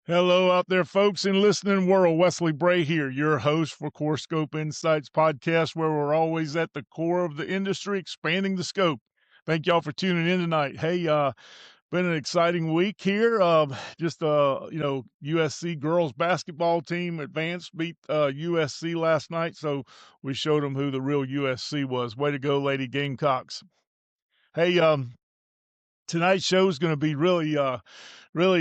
Hello out there, folks in listening world. Wesley Bray here, your host for Core Scope Insights podcast, where we're always at the core of the industry, expanding the scope. Thank y'all for tuning in tonight. Hey, been an exciting week here. USC girls basketball team advanced, beat USC last night, so we showed them who the real USC was. Way to go, Lady Gamecocks. Hey, tonight's show is going to be really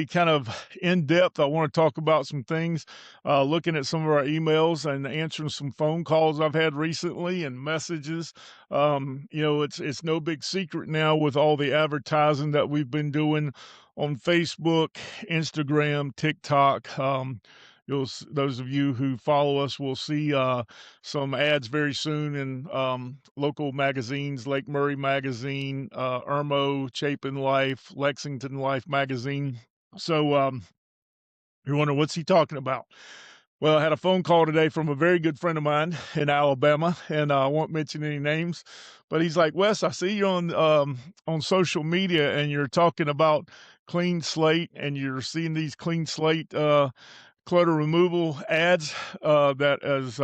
kind of in depth. I want to talk about some things, looking at some of our emails and answering some phone calls I've had recently and messages. It's no big secret now with all the advertising that we've been doing on Facebook, Instagram, TikTok. Those of you who follow us will see some ads very soon in local magazines, Lake Murray Magazine, Irmo, Chapin Life, Lexington Life Magazine. So you're wondering, what's he talking about? Well, I had a phone call today from a very good friend of mine in Alabama, and I won't mention any names, but he's like, Wes, I see you on social media, and you're talking about clean slate, and you're seeing these clean slate clutter removal ads that has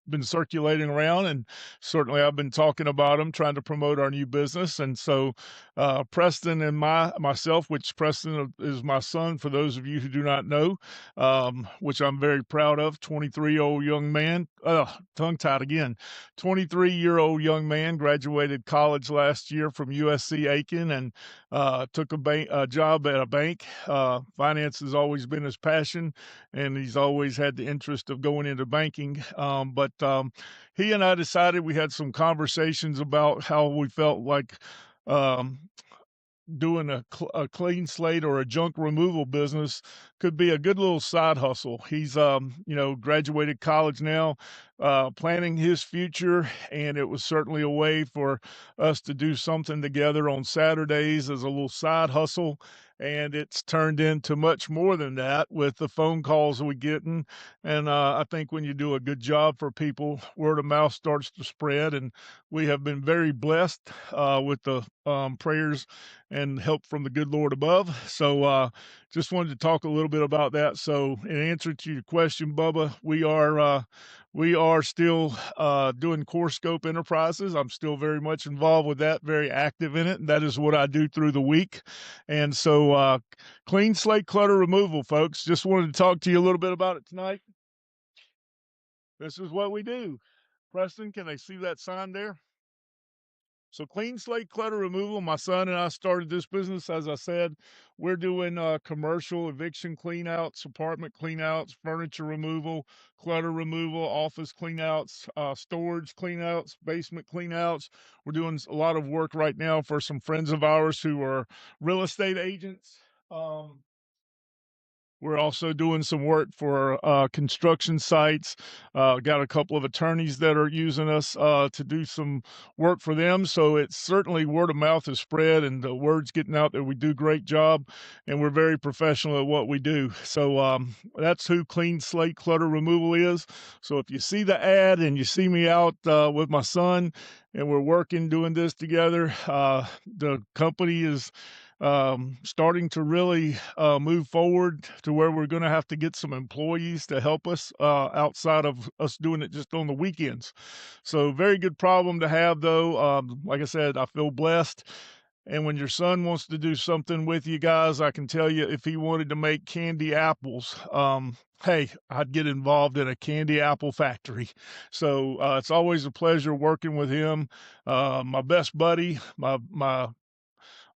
been circulating around, and certainly I've been talking about them, trying to promote our new business. And so Preston and myself, which Preston is my son, for those of you who do not know, which I'm very proud of, 23-year-old young man, tongue-tied again, 23-year-old young man, graduated college last year from USC Aiken, and took a job at a bank. Finance has always been his passion, and he's always had the interest of going into banking. But he and I decided, we had some conversations about how we felt like um, doing a clean slate or a junk removal business could be a good little side hustle. He's graduated college now, planning his future, and it was certainly a way for us to do something together on Saturdays as a little side hustle. And it's turned into much more than that with the phone calls we getting. And I think when you do a good job for people, word of mouth starts to spread. And we have been very blessed with the prayers and help from the good Lord above. So just wanted to talk a little bit about that. So in answer to your question, Bubba, we are still doing Core Scope Enterprises. I'm still very much involved with that, very active in it, and that is what I do through the week. And so clean slate clutter removal, folks. Just wanted to talk to you a little bit about it tonight. This is what we do. Preston, can they see that sign there? So clean slate clutter removal, my son and I started this business. As I said, we're doing commercial eviction cleanouts, apartment cleanouts, furniture removal, clutter removal, office cleanouts, storage cleanouts, basement cleanouts. We're doing a lot of work right now for some friends of ours who are real estate agents. We're also doing some work for construction sites. Got a couple of attorneys that are using us to do some work for them. So it's certainly word of mouth is spread, and the word's getting out that we do a great job, and we're very professional at what we do. So that's who Clean Slate Clutter Removal is. So if you see the ad and you see me out with my son, and we're working doing this together, the company is starting to really move forward to where we're going to have to get some employees to help us outside of us doing it just on the weekends. So very good problem to have, though. Like I said, I feel blessed. And when your son wants to do something with you guys, I can tell you, if he wanted to make candy apples, hey, I'd get involved in a candy apple factory. So it's always a pleasure working with him. My best buddy, my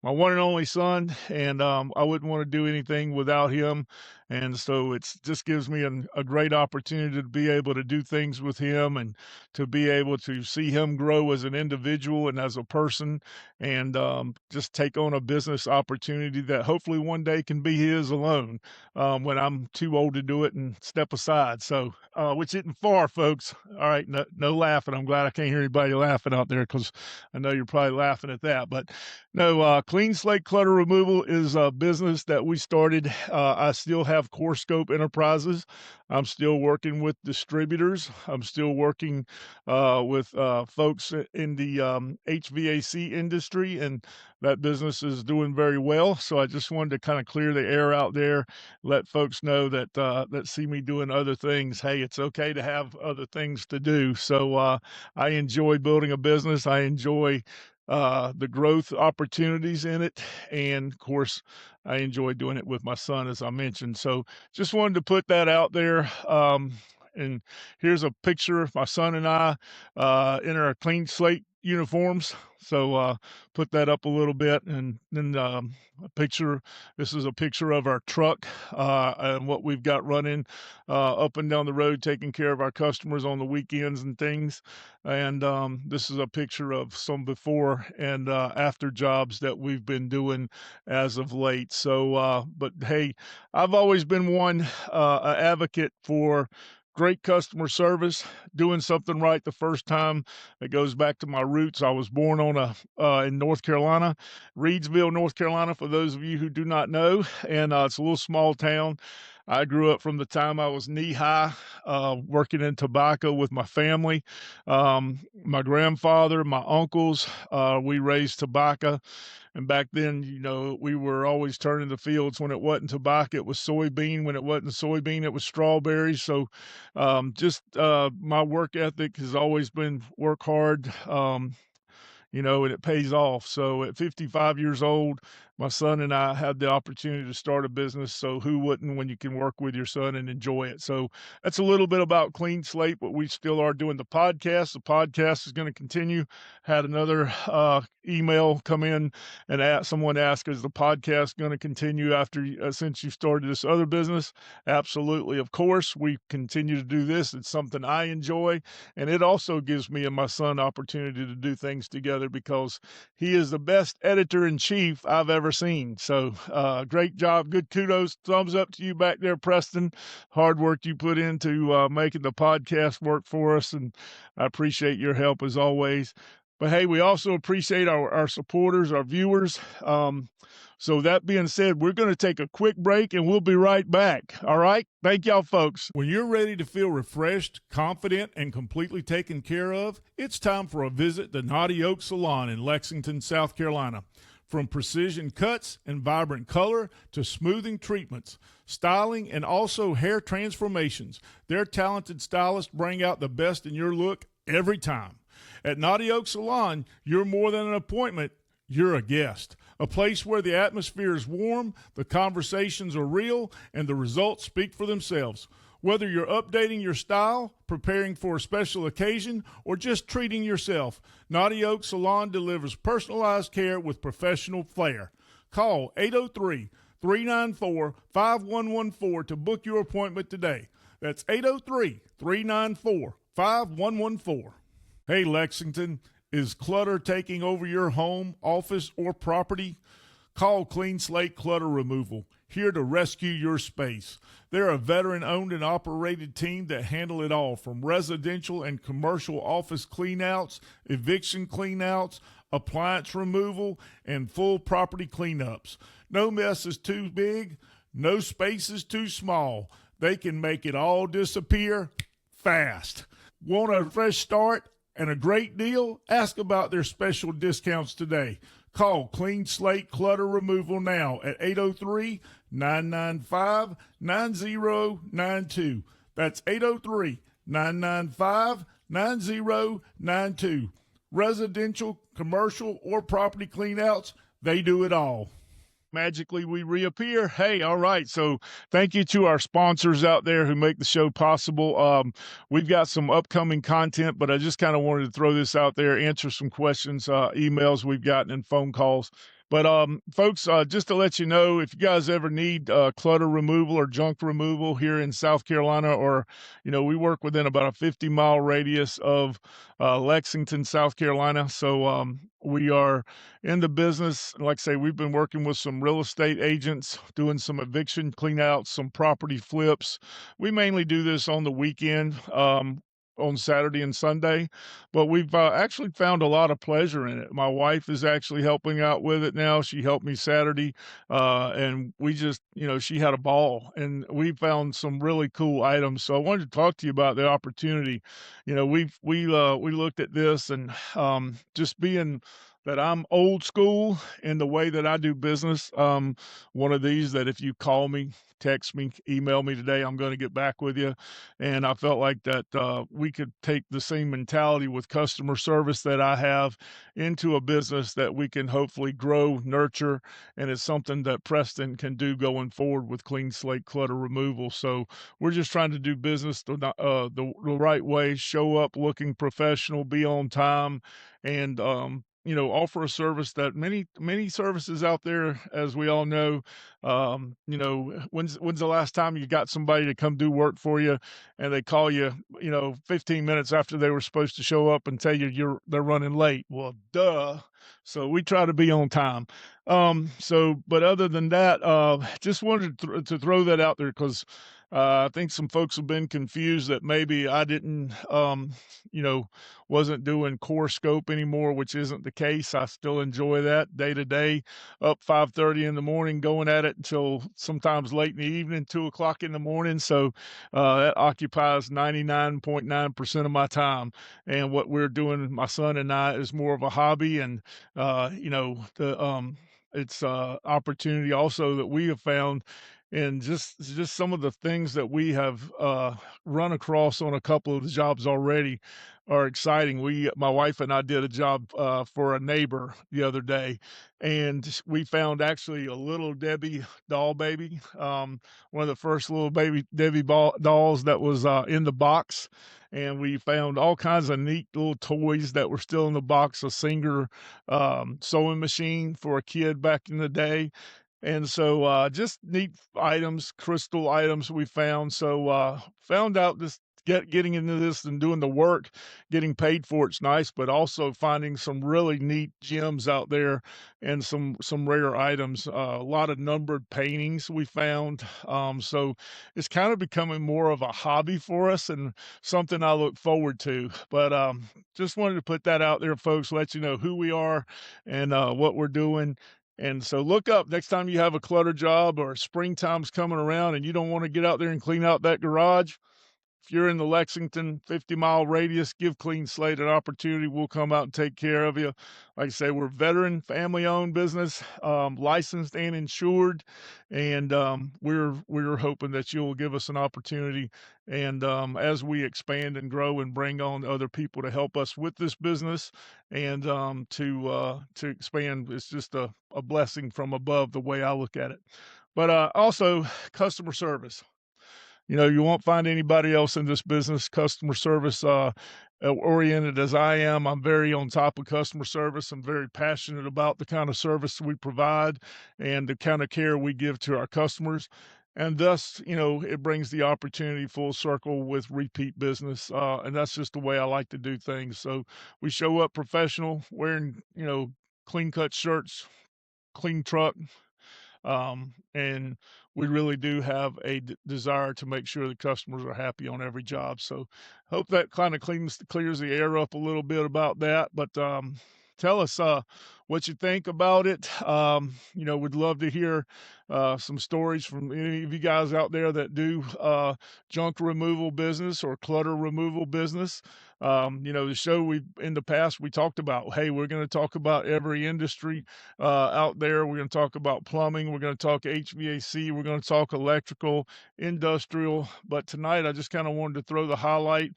one and only son, and I wouldn't want to do anything without him. And so it's just gives me a great opportunity to be able to do things with him, and to be able to see him grow as an individual and as a person, and just take on a business opportunity that hopefully one day can be his alone when I'm too old to do it and step aside. So, which isn't far, folks. All right, no laughing. I'm glad I can't hear anybody laughing out there, because I know you're probably laughing at that. But no, Clean Slate Clutter Removal is a business that we started. I still have CoreScope Enterprises. I'm still working with distributors. I'm still working with folks in the HVAC industry, and that business is doing very well. So I just wanted to kind of clear the air out there, let folks know that that see me doing other things. Hey, it's okay to have other things to do. So I enjoy building a business. I enjoy the growth opportunities in it, and of course, I enjoy doing it with my son, as I mentioned. So just wanted to put that out there. And here's a picture of my son and I in our clean slate uniforms. So put that up a little bit, and then a picture. This is a picture of our truck and what we've got running up and down the road, taking care of our customers on the weekends and things. And this is a picture of some before and after jobs that we've been doing as of late. So, but hey, I've always been one an advocate for great customer service, doing something right the first time. It goes back to my roots. I was born on in North Carolina, Reidsville, North Carolina, for those of you who do not know, and it's a little small town. I grew up from the time I was knee high, working in tobacco with my family. My grandfather, my uncles, we raised tobacco. And back then, we were always turning the fields. When it wasn't tobacco, it was soybean. When it wasn't soybean, it was strawberries. So just my work ethic has always been work hard. And it pays off. So at 55 years old, my son and I had the opportunity to start a business. So who wouldn't when you can work with your son and enjoy it? So that's a little bit about Clean Slate, but we still are doing the podcast. The podcast is going to continue. Had another email come in and someone asked, is the podcast going to continue after since you started this other business? Absolutely. Of course, we continue to do this. It's something I enjoy. And it also gives me and my son opportunity to do things together because he is the best editor-in-chief I've ever seen. So great job. Good kudos. Thumbs up to you back there, Preston. Hard work you put into making the podcast work for us, and I appreciate your help as always. But hey, we also appreciate our supporters, our viewers. So that being said, we're going to take a quick break and we'll be right back. All right? Thank y'all, folks. When you're ready to feel refreshed, confident, and completely taken care of, it's time for a visit to Naughty Oak Salon in Lexington, South Carolina. From precision cuts and vibrant color to smoothing treatments, styling, and also hair transformations, their talented stylists bring out the best in your look every time. At Naughty Oak Salon, you're more than an appointment, you're a guest. A place where the atmosphere is warm, the conversations are real, and the results speak for themselves. Whether you're updating your style, preparing for a special occasion, or just treating yourself, Naughty Oak Salon delivers personalized care with professional flair. Call 803-394-5114 to book your appointment today. That's 803-394-5114. Hey, Lexington, is clutter taking over your home, office, or property? Call Clean Slate Clutter Removal, here to rescue your space. They're a veteran-owned and operated team that handle it all, from residential and commercial office cleanouts, eviction cleanouts, appliance removal, and full property cleanups. No mess is too big, no space is too small. They can make it all disappear fast. Want a fresh start and a great deal? Ask about their special discounts today. Call Clean Slate Clutter Removal now at 803-995-9092. That's 803-995-9092. Residential, commercial, or property cleanouts, they do it all. Magically we reappear. Hey, all right. So thank you to our sponsors out there who make the show possible. We've got some upcoming content, but I just kind of wanted to throw this out there, answer some questions, emails we've gotten, and phone calls. But folks, just to let you know, if you guys ever need clutter removal or junk removal here in South Carolina, or, we work within about a 50-mile radius of Lexington, South Carolina. So we are in the business. Like I say, we've been working with some real estate agents, doing some eviction cleanouts, some property flips. We mainly do this on the weekend. on Saturday and Sunday, but we've actually found a lot of pleasure in it. My wife is actually helping out with it now. She helped me Saturday, and we just, she had a ball, and we found some really cool items. So I wanted to talk to you about the opportunity. We looked at this, and just being that I'm old school in the way that I do business. One of these that if you call me, text me, email me today, I'm going to get back with you. And I felt like that we could take the same mentality with customer service that I have into a business that we can hopefully grow, nurture, and it's something that Preston can do going forward with clean slate clutter removal. So we're just trying to do business the right way, show up looking professional, be on time, and offer a service that many services out there, as we all know. When's the last time you got somebody to come do work for you, and they call you, 15 minutes after they were supposed to show up and tell you they're running late? Well, duh. So we try to be on time. But other than that, just wanted to throw that out there because I think some folks have been confused that maybe I didn't, wasn't doing core scope anymore, which isn't the case. I still enjoy that day to day, up 5:30 in the morning, going at it until sometimes late in the evening, 2 o'clock in the morning. So that occupies 99.9% of my time. And what we're doing, my son and I, is more of a hobby, and it's opportunity also that we have found, and just some of the things that we have run across on a couple of the jobs already are exciting. My wife and I did a job for a neighbor the other day, and we found actually a little Debbie doll baby, one of the first little baby Debbie dolls that was in the box. And we found all kinds of neat little toys that were still in the box, a Singer sewing machine for a kid back in the day. And so, just neat items, crystal items we found. So, found out this getting into this and doing the work, getting paid for it's nice, but also finding some really neat gems out there and some rare items. A lot of numbered paintings we found. So it's kind of becoming more of a hobby for us and something I look forward to. But just wanted to put that out there, folks. Let you know who we are and what we're doing. And so look up next time you have a clutter job or springtime's coming around and you don't want to get out there and clean out that garage. If you're in the Lexington 50-mile radius, give Clean Slate an opportunity. We'll come out and take care of you. Like I say, we're veteran, family-owned business, licensed and insured, and we're hoping that you'll give us an opportunity. And as we expand and grow and bring on other people to help us with this business and to expand, it's just a blessing from above the way I look at it. But also customer service. You won't find anybody else in this business, customer service oriented as I am. I'm very on top of customer service. I'm very passionate about the kind of service we provide and the kind of care we give to our customers. And thus, it brings the opportunity full circle with repeat business. And that's just the way I like to do things. So we show up professional, wearing, clean cut shirts, clean truck, and we really do have a desire to make sure the customers are happy on every job. So hope that kind of clears the air up a little bit about that. But tell us what you think about it. We'd love to hear some stories from any of you guys out there that do junk removal business or clutter removal business. The show in the past, we talked about, hey, we're going to talk about every industry out there. We're going to talk about plumbing. We're going to talk HVAC. We're going to talk electrical, industrial. But tonight, I just kind of wanted to throw the highlight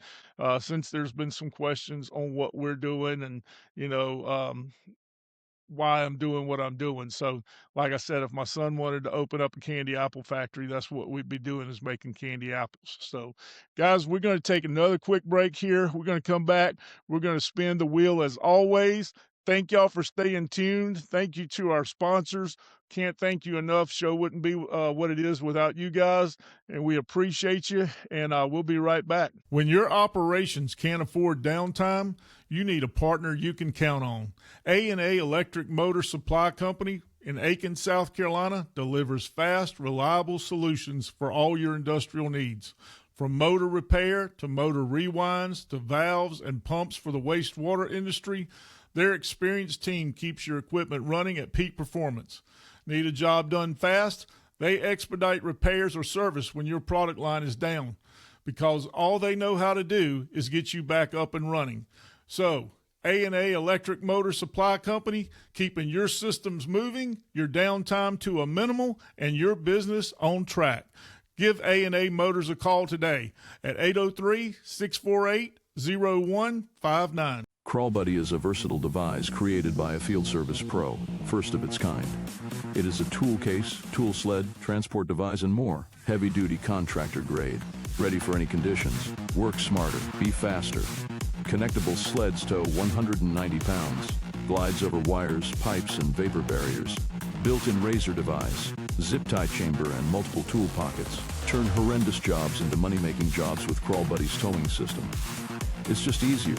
since there's been some questions on what we're doing and, why I'm doing what I'm doing. So, like I said, if my son wanted to open up a candy apple factory, that's what we'd be doing, is making candy apples. So, guys, we're going to take another quick break here. We're going to come back. We're going to spin the wheel as always. Thank y'all for staying tuned. Thank you to our sponsors. Can't thank you enough. Show wouldn't be what it is without you guys, and we appreciate you, and we'll be right back. When your operations can't afford downtime, you need a partner you can count on. A&A Electric Motor Supply Company in Aiken, South Carolina delivers fast, reliable solutions for all your industrial needs. From motor repair to motor rewinds to valves and pumps for the wastewater industry, their experienced team keeps your equipment running at peak performance. Need a job done fast? They expedite repairs or service when your product line is down, because all they know how to do is get you back up and running. So, A&A Electric Motor Supply Company, keeping your systems moving, your downtime to a minimal, and your business on track. Give A&A Motors a call today at 803-648-0159. Crawl Buddy is a versatile device created by a field service pro, first of its kind. It is a tool case, tool sled, transport device, and more. Heavy-duty contractor grade. Ready for any conditions. Work smarter. Be faster. Connectable sleds tow 190 pounds. Glides over wires, pipes, and vapor barriers. Built-in razor device. Zip-tie chamber and multiple tool pockets. Turn horrendous jobs into money-making jobs with Crawl Buddy's towing system. It's just easier.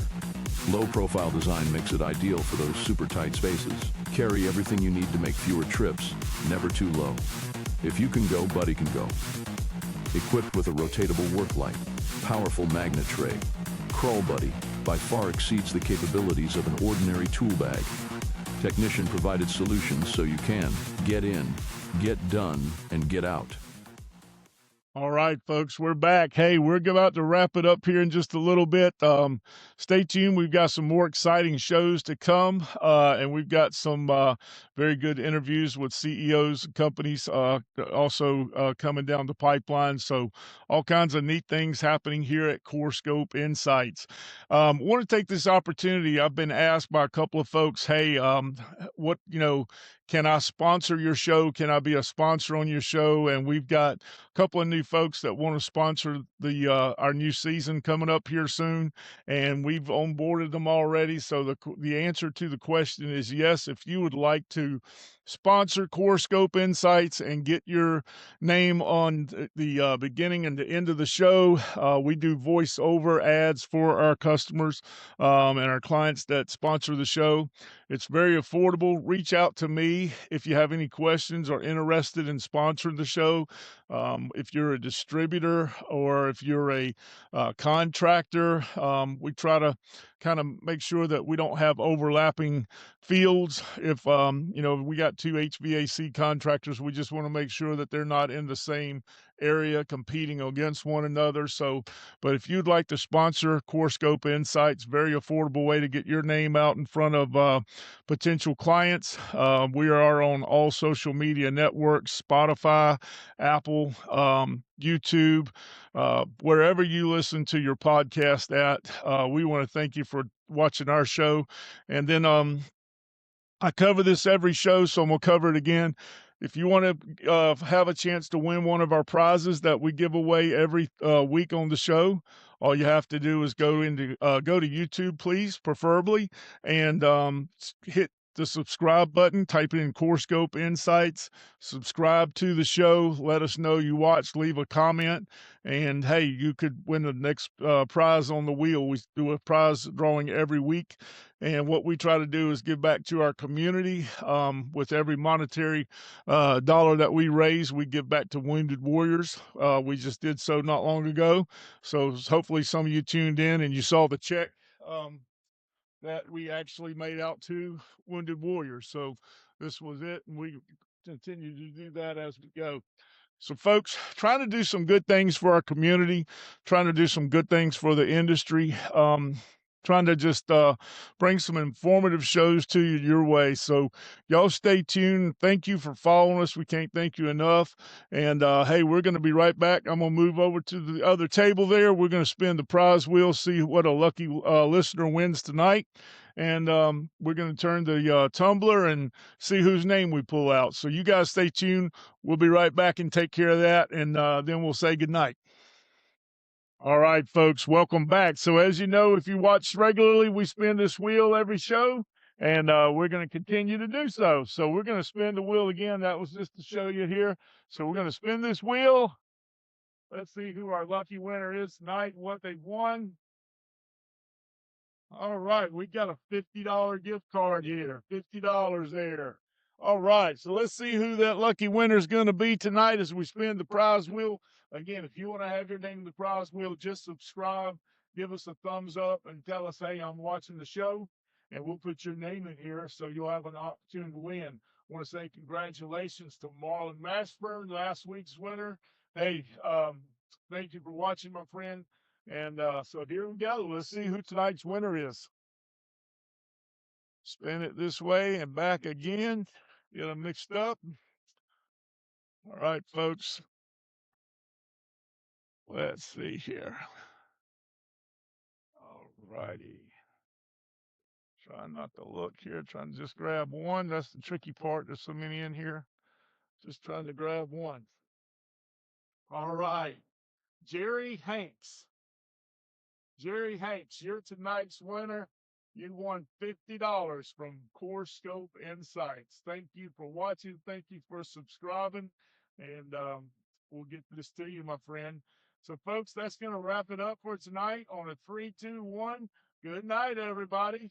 Low-profile design makes it ideal for those super tight spaces. Carry everything you need to make fewer trips, never too low. If you can go, Buddy can go. Equipped with a rotatable work light, powerful magnet tray, Crawl Buddy by far exceeds the capabilities of an ordinary tool bag. Technician provided solutions so you can get in, get done, and get out. All right, folks, we're back. Hey, we're about to wrap it up here in just a little bit. Stay tuned. We've got some more exciting shows to come, and we've got some very good interviews with CEOs and companies also coming down the pipeline. So all kinds of neat things happening here at CoreScope Insights. Want to take this opportunity. I've been asked by a couple of folks, hey, can I sponsor your show? Can I be a sponsor on your show? And we've got a couple of new folks that want to sponsor our new season coming up here soon, and we've onboarded them already. So the answer to the question is yes. If you would like to sponsor CoreScope Insights and get your name on the beginning and the end of the show, we do voiceover ads for our customers and our clients that sponsor the show. It's very affordable. Reach out to me if you have any questions or interested in sponsoring the show. If you're a distributor or if you're a contractor, we try to kind of make sure that we don't have overlapping fields. If we got two HVAC contractors, we just want to make sure that they're not in the same area competing against one another. So, but if you'd like to sponsor CoreScope Insights, very affordable way to get your name out in front of potential clients. We are on all social media networks, Spotify, Apple, YouTube, wherever you listen to your podcast at. We want to thank you for watching our show. And then I cover this every show, so I'm going to cover it again. If you want to have a chance to win one of our prizes that we give away every week on the show, all you have to do is go to YouTube, please, preferably, and hit the subscribe button, type in CoreScope Insights, subscribe to the show, let us know you watched, leave a comment, and hey, you could win the next prize on the wheel. We do a prize drawing every week, and what we try to do is give back to our community. With every monetary dollar that we raise, we give back to Wounded Warriors. We just did so not long ago, so hopefully some of you tuned in and you saw the check that we actually made out to Wounded Warriors. So this was it, and we continue to do that as we go. So folks, trying to do some good things for our community, trying to do some good things for the industry, trying to just bring some informative shows to you your way. So y'all stay tuned. Thank you for following us. We can't thank you enough. And hey, we're going to be right back. I'm going to move over to the other table there. We're going to spin the prize wheel, see what a lucky listener wins tonight. And we're going to turn the tumbler and see whose name we pull out. So you guys stay tuned. We'll be right back and take care of that. And then we'll say goodnight. All right, folks, welcome back. So as you know, if you watch regularly, we spin this wheel every show, and we're going to continue to do so. So we're going to spin the wheel again. That was just to show you here. So we're going to spin this wheel. Let's see who our lucky winner is tonight and what they've won. All right, we got a $50 gift card here. $50 there. All right, so let's see who that lucky winner is going to be tonight as we spin the prize wheel. Again, if you want to have your name in the prize wheel, just subscribe, give us a thumbs up, and tell us, hey, I'm watching the show, and we'll put your name in here so you'll have an opportunity to win. I want to say congratulations to Marlon Mashburn, last week's winner. Hey, thank you for watching, my friend. And so here we go. Let's see who tonight's winner is. Spin it this way and back again. Get them mixed up. All right, folks. Let's see here. All righty. Trying not to look here. Trying to just grab one. That's the tricky part. There's so many in here. Just trying to grab one. All right. Jerry Hanks. Jerry Hanks, you're tonight's winner. You won $50 from Core Scope Insights. Thank you for watching. Thank you for subscribing. And we'll get this to you, my friend. So, folks, that's going to wrap it up for tonight on a 3, 2, 1. Good night, everybody.